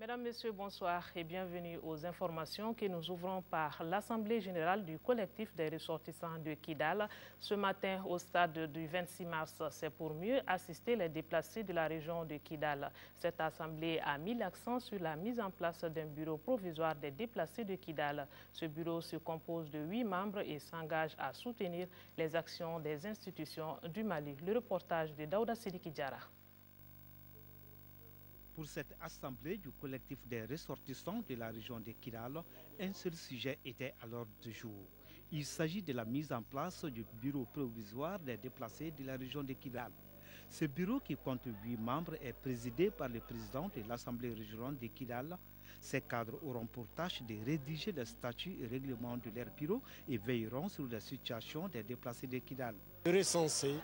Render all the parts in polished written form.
Mesdames, Messieurs, bonsoir et bienvenue aux informations que nous ouvrons par l'Assemblée générale du collectif des ressortissants de Kidal. Ce matin, au stade du 26 mars, c'est pour mieux assister les déplacés de la région de Kidal. Cette assemblée a mis l'accent sur la mise en place d'un bureau provisoire des déplacés de Kidal. Ce bureau se compose de 8 membres et s'engage à soutenir les actions des institutions du Mali. Le reportage de Daouda Sidiki Diara. Pour cette assemblée du collectif des ressortissants de la région de Kidal, un seul sujet était à l'ordre du jour. Il s'agit de la mise en place du bureau provisoire des déplacés de la région de Kidal. Ce bureau, qui compte 8 membres, est présidé par le président de l'Assemblée régionale de Kidal. Ces cadres auront pour tâche de rédiger les statuts et règlements de leur bureau et veilleront sur la situation des déplacés de Kidal. Recenser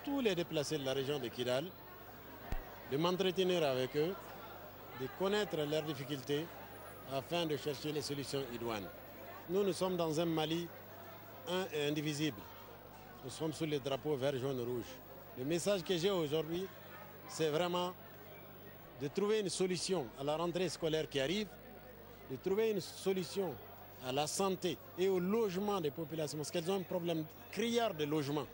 tous les déplacés de la région de Kidal, de m'entretenir avec eux, de connaître leurs difficultés afin de chercher les solutions idoines. Nous sommes dans un Mali un et indivisible. Nous sommes sous les drapeaux vert, jaune, rouge. Le message que j'ai aujourd'hui, c'est vraiment de trouver une solution à la rentrée scolaire qui arrive, de trouver une solution à la santé et au logement des populations, parce qu'elles ont un problème criard de logement.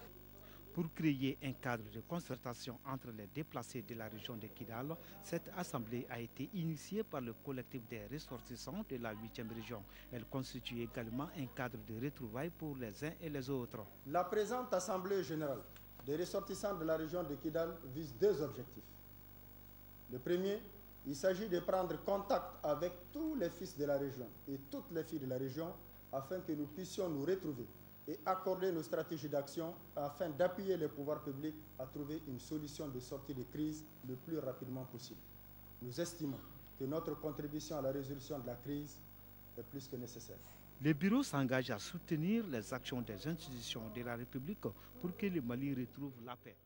Pour créer un cadre de concertation entre les déplacés de la région de Kidal, cette assemblée a été initiée par le collectif des ressortissants de la 8e région. Elle constitue également un cadre de retrouvailles pour les uns et les autres. La présente assemblée générale des ressortissants de la région de Kidal vise deux objectifs. Le premier, il s'agit de prendre contact avec tous les fils de la région et toutes les filles de la région afin que nous puissions nous retrouver et accorder nos stratégies d'action afin d'appuyer les pouvoirs publics à trouver une solution de sortie de crise le plus rapidement possible. Nous estimons que notre contribution à la résolution de la crise est plus que nécessaire. Le bureau s'engage à soutenir les actions des institutions de la République pour que le Mali retrouve la paix.